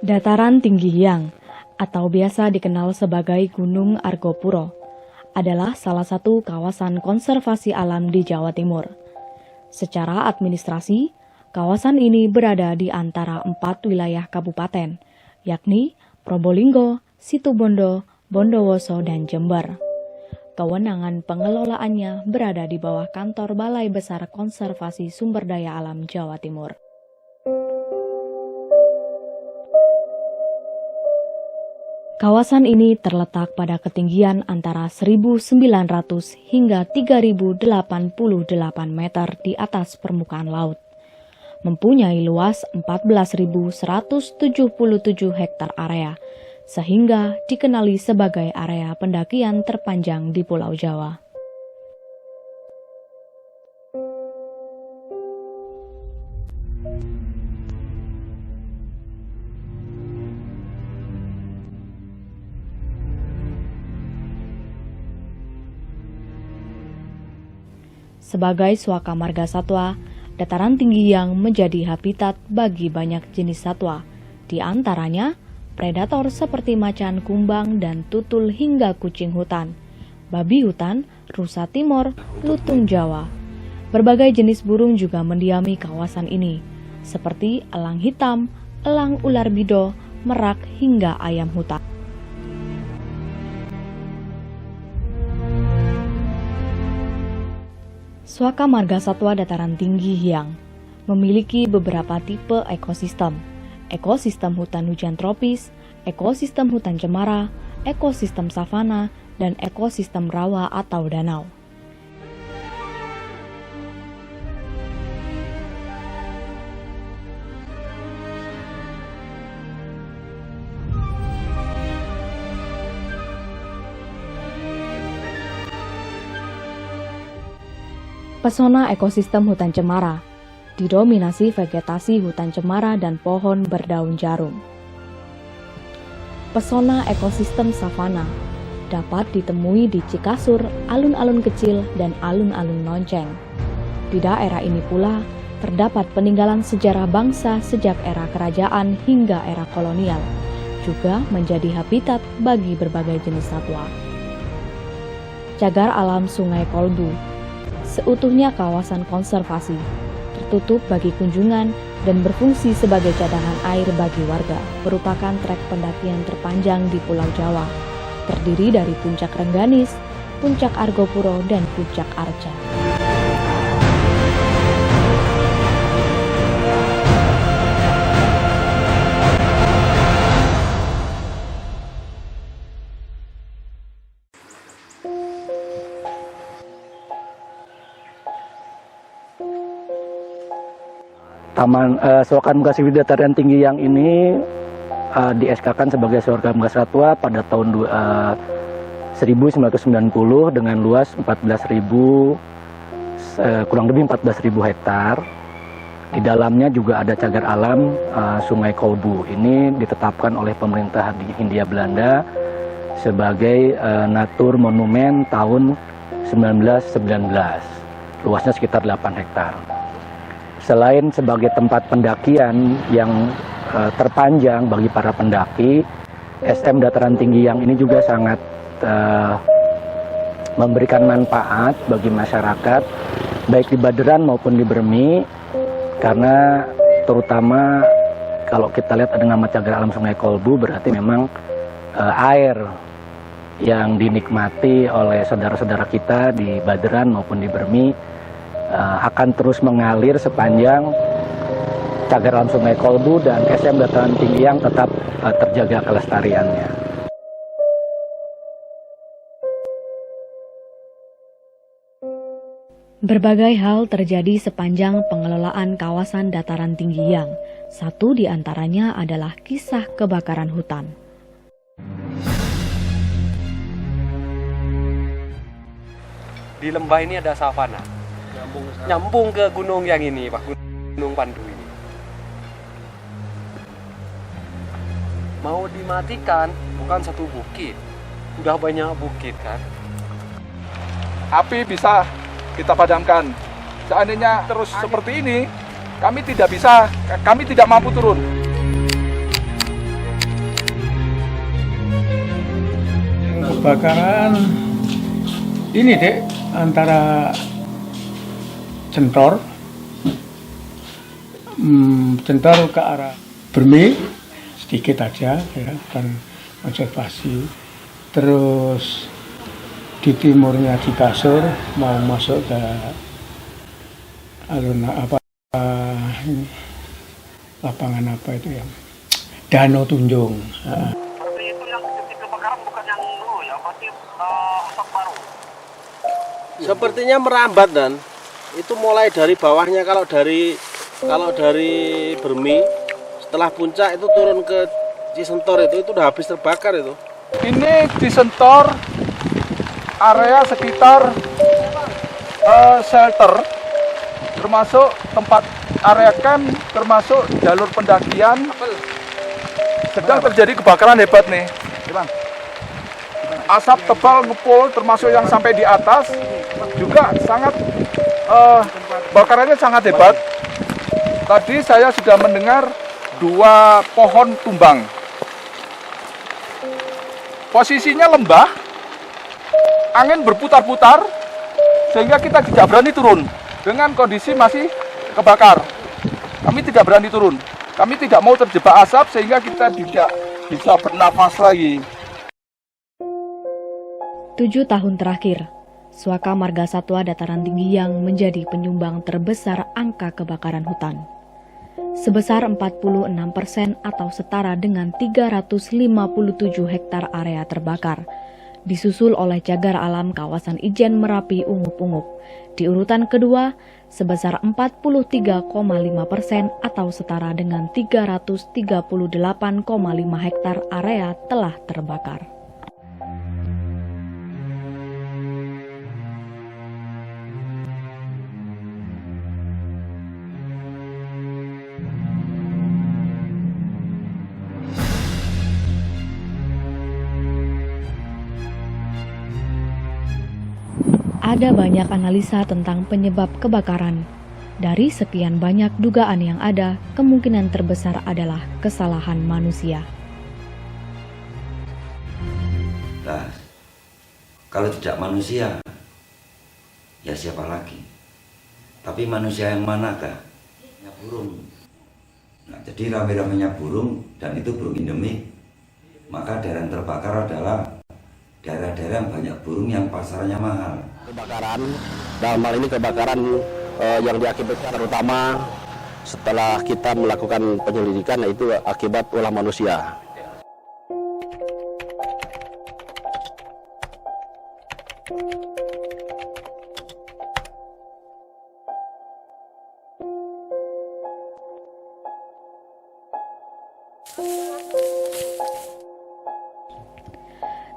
Dataran Tinggi Hyang, atau biasa dikenal sebagai Gunung Argopuro, adalah salah satu kawasan konservasi alam di Jawa Timur. Secara administrasi, kawasan ini berada di antara 4 wilayah kabupaten, yakni Probolinggo, Situbondo, Bondowoso, dan Jember. Kewenangan pengelolaannya berada di bawah kantor Balai Besar Konservasi Sumber Daya Alam Jawa Timur. Kawasan ini terletak pada ketinggian antara 1.900 hingga 3.088 meter di atas permukaan laut. Mempunyai luas 14.177 hektar area, sehingga dikenali sebagai area pendakian terpanjang di Pulau Jawa. Sebagai suaka marga satwa, dataran tinggi Hyang menjadi habitat bagi banyak jenis satwa, di antaranya predator seperti macan, kumbang, dan tutul hingga kucing hutan, babi hutan, rusa timor, lutung Jawa. Berbagai jenis burung juga mendiami kawasan ini, seperti elang hitam, elang ular bido, merak, hingga ayam hutan. Suaka marga satwa dataran tinggi Hyang memiliki beberapa tipe ekosistem. Ekosistem hutan hujan tropis, ekosistem hutan cemara, ekosistem savana, dan ekosistem rawa atau danau. Pesona ekosistem hutan cemara didominasi vegetasi hutan cemara dan pohon berdaun jarum. Pesona ekosistem savana dapat ditemui di Cikasur, alun-alun kecil, dan alun-alun Nonceng. Di daerah ini pula terdapat peninggalan sejarah bangsa sejak era kerajaan hingga era kolonial, juga menjadi habitat bagi berbagai jenis satwa. Cagar alam Sungai Kolbu seutuhnya kawasan konservasi, tertutup bagi kunjungan dan berfungsi sebagai cadangan air bagi warga, merupakan trek pendakian terpanjang di Pulau Jawa, terdiri dari Puncak Rengganis, Puncak Argopuro, dan Puncak Arca. Suaka marga dataran tinggi Hyang ini di-SK-kan sebagai suaka marga satwa pada tahun 1990 dengan luas kurang lebih 14.000 hektar. Di dalamnya juga ada cagar alam Sungai Kolbu. Ini ditetapkan oleh pemerintah di Hindia Belanda sebagai Natur Monumen tahun 1919. Luasnya sekitar 8 hektar. Selain sebagai tempat pendakian yang terpanjang bagi para pendaki, SM Dataran Tinggi Hyang ini juga sangat memberikan manfaat bagi masyarakat, baik di Baderan maupun di Bermi, karena terutama kalau kita lihat ada nama cagar alam Sungai Kolbu, berarti memang air yang dinikmati oleh saudara-saudara kita di Baderan maupun di Bermi akan terus mengalir sepanjang cagar alam Sungai Kolbu, dan SM Dataran Tinggi Hyang tetap terjaga kelestariannya. Berbagai hal terjadi sepanjang pengelolaan kawasan dataran tinggi Hyang. Satu di antaranya adalah kisah kebakaran hutan. Di lembah ini ada savana. Nyambung ke gunung yang ini, Pak, Gunung Pandu ini. Mau dimatikan bukan satu bukit, udah banyak bukit kan. Api bisa kita padamkan. Seandainya terus seperti ini, kami tidak mampu turun. kebakaran ini dek antara Centor ke arah Bermi sedikit aja ya kan konservasi, terus di timurnya di Kasur mau masuk ke ini, lapangan apa itu ya, Danau Tunjung. Seperti itu yang titik kebakaran bukan yang dulu ya, berarti asap baru. Sepertinya merambat dan itu mulai dari bawahnya, kalau dari Bermi setelah puncak itu turun ke Cisentor itu udah habis terbakar itu. Ini Cisentor area sekitar shelter, termasuk tempat area camp, termasuk jalur pendakian. Sedang terjadi kebakaran hebat nih. Asap tebal ngepul, termasuk yang sampai di atas juga sangat bakarannya sangat hebat. Tadi saya sudah mendengar 2 pohon tumbang. Posisinya lembah, angin berputar-putar, sehingga kita tidak berani turun. Dengan kondisi masih kebakar, kami tidak berani turun. Kami tidak mau terjebak asap, sehingga kita tidak bisa bernafas lagi. 7 tahun terakhir, Suaka Marga Satwa Dataran Tinggi yang menjadi penyumbang terbesar angka kebakaran hutan. Sebesar 46% atau setara dengan 357 hektar area terbakar, disusul oleh cagar alam kawasan Ijen Merapi Ungup-Ungup. Di urutan kedua, sebesar 43,5% atau setara dengan 338,5 hektar area telah terbakar. Ada banyak analisa tentang penyebab kebakaran. Dari sekian banyak dugaan yang ada, kemungkinan terbesar adalah kesalahan manusia. Nah, kalau tidak manusia, ya siapa lagi? Tapi manusia yang manakah? Ya burung. Nah, jadi rame-ramenya burung, dan itu burung endemik. Maka daerah yang terbakar adalah daerah-daerah yang banyak burung yang pasarnya mahal. Kebakaran, dalam hal ini kebakaran yang diakibatkan terutama setelah kita melakukan penyelidikan, yaitu akibat ulah manusia.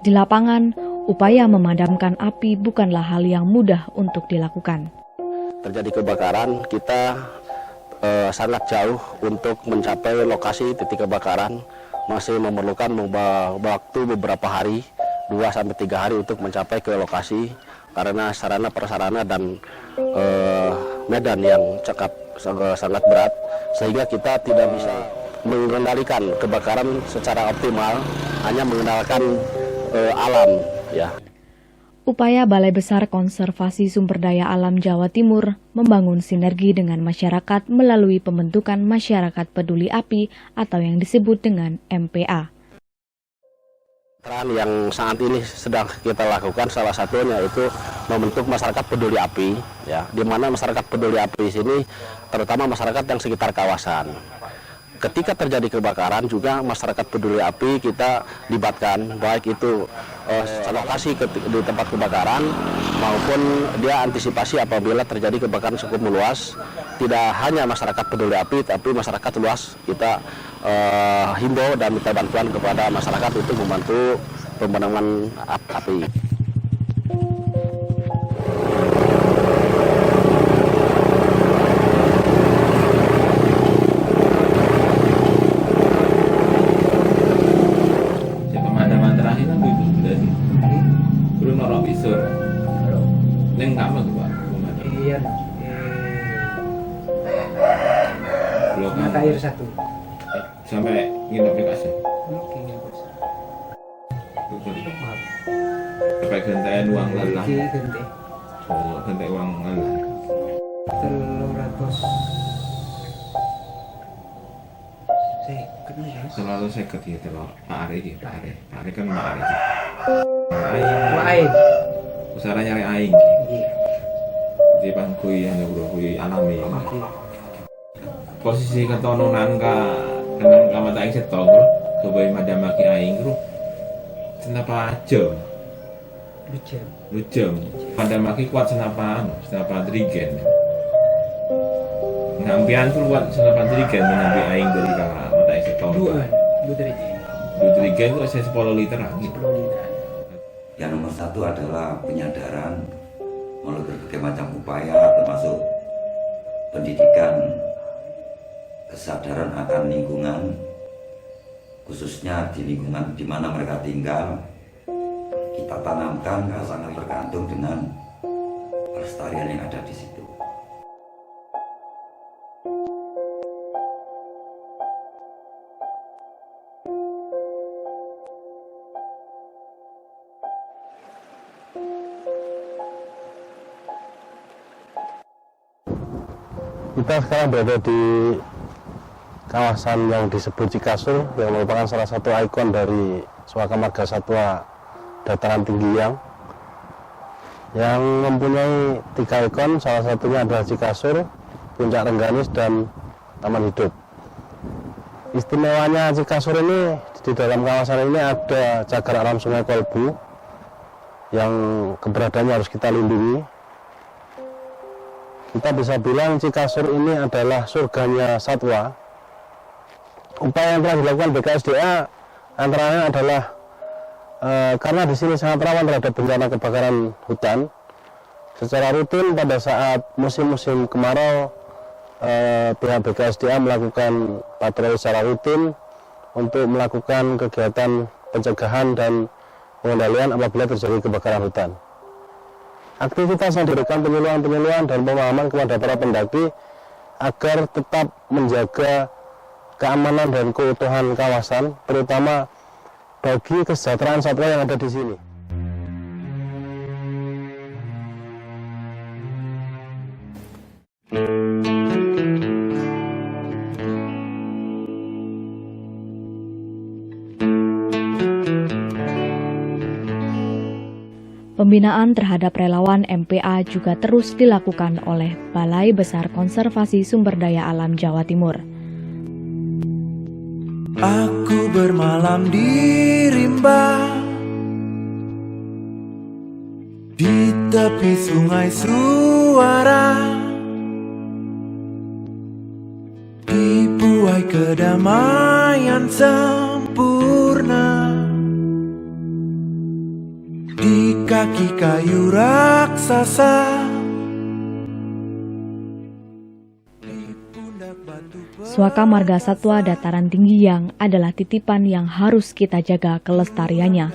Di lapangan, upaya memadamkan api bukanlah hal yang mudah untuk dilakukan. Terjadi kebakaran, kita sangat jauh untuk mencapai lokasi titik kebakaran, masih memerlukan waktu beberapa hari, 2-3 hari untuk mencapai ke lokasi, karena sarana prasarana dan medan yang sangat berat, sehingga kita tidak bisa mengendalikan kebakaran secara optimal, hanya mengendalikan alam ya. Upaya Balai Besar Konservasi Sumber Daya Alam Jawa Timur membangun sinergi dengan masyarakat melalui pembentukan Masyarakat Peduli Api atau yang disebut dengan MPA. Peran yang saat ini sedang kita lakukan salah satunya itu membentuk Masyarakat Peduli Api ya, di mana Masyarakat Peduli Api sini terutama masyarakat yang sekitar kawasan. Ketika terjadi kebakaran juga masyarakat peduli api kita libatkan, baik itu lokasi di tempat kebakaran maupun dia antisipasi apabila terjadi kebakaran cukup meluas. Tidak hanya masyarakat peduli api, tapi masyarakat luas kita himbau dan minta bantuan kepada masyarakat untuk membantu pemadaman api. Neng nggak mau Pak? Iya. Mata air 1. Sampai nginep di kasih. Oke, nginep. Sampai gentayan uang lelah. Iki gente Oh, gentai uang lelah. 300. Saya kenal ya. Selalu saya ketika Pak Ari gitu, Pak Ari kan Pak Ari. Aing, Wae. usaha nyari aing. Iya. Di bangkui hanya kui alami. Iya. Posisi ketononan kenang kamata aing setong bro, kebayi madamaki aing bro. Kenapa aja? Lujem. Madamaki kuat senapa drigen. Ngampian tuh kuat senapa drigen menampi aing dari kamata aing setong. Dua Drigen itu saya 10 liter lagi. Yang nomor satu adalah penyadaran melalui berbagai macam upaya, termasuk pendidikan, kesadaran akan lingkungan, khususnya di lingkungan di mana mereka tinggal. Kita tanamkan karena sangat bergantung dengan pelestarian yang ada di situ. Kita sekarang berada di kawasan yang disebut Cikasur, yang merupakan salah satu ikon dari Suaka Marga Satwa Dataran Tinggi yang mempunyai 3 ikon. Salah satunya adalah Cikasur, Puncak Rengganis, dan Taman Hidup. Istimewanya Cikasur ini, di dalam kawasan ini ada cagar alam Sungai Kolbu yang keberadaannya harus kita lindungi. Kita bisa bilang Cikasur ini adalah surganya satwa. Upaya yang telah dilakukan BKSDA antara lain adalah karena di sini sangat rawan terhadap bencana kebakaran hutan. Secara rutin pada saat musim-musim kemarau, pihak BKSDA melakukan patroli secara rutin untuk melakukan kegiatan pencegahan dan pengendalian apabila terjadi kebakaran hutan. Aktivitas yang diberikan penyuluhan dan pemahaman kepada para pendaki agar tetap menjaga keamanan dan keutuhan kawasan, terutama bagi kesejahteraan satwa yang ada di sini. Pembinaan terhadap relawan MPA juga terus dilakukan oleh Balai Besar Konservasi Sumber Daya Alam Jawa Timur. Aku bermalam di rimba, di tepi sungai Suara, dibuai kedamaian sempurna. Di kaki kayu raksasa, Suaka Marga Satwa Dataran Tinggi adalah titipan yang harus kita jaga kelestariannya.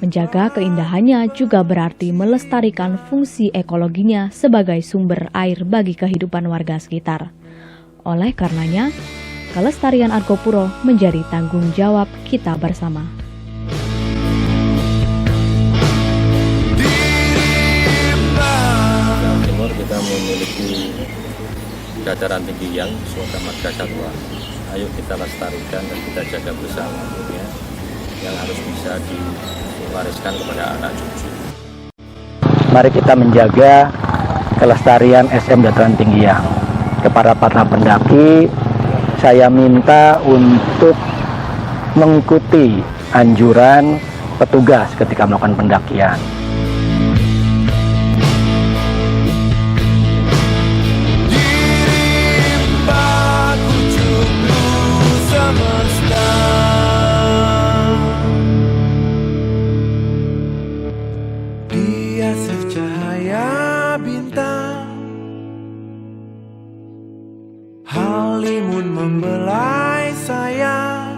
Menjaga keindahannya juga berarti melestarikan fungsi ekologinya sebagai sumber air bagi kehidupan warga sekitar. Oleh karenanya, kelestarian Argopuro menjadi tanggung jawab kita bersama. Kita memiliki dataran tinggi yang Suaka Marga Satwa. Ayo kita lestarikan dan kita jaga bersama, ya, yang harus bisa diwariskan kepada anak cucu. Mari kita menjaga kelestarian SM Dataran Tinggi Yang. Kepada para pendaki, saya minta untuk mengikuti anjuran petugas ketika melakukan pendakian. dia secahaya bintang, halimun membelai sayang.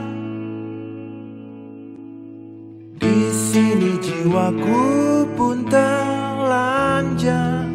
Di sini jiwaku pun telanjang.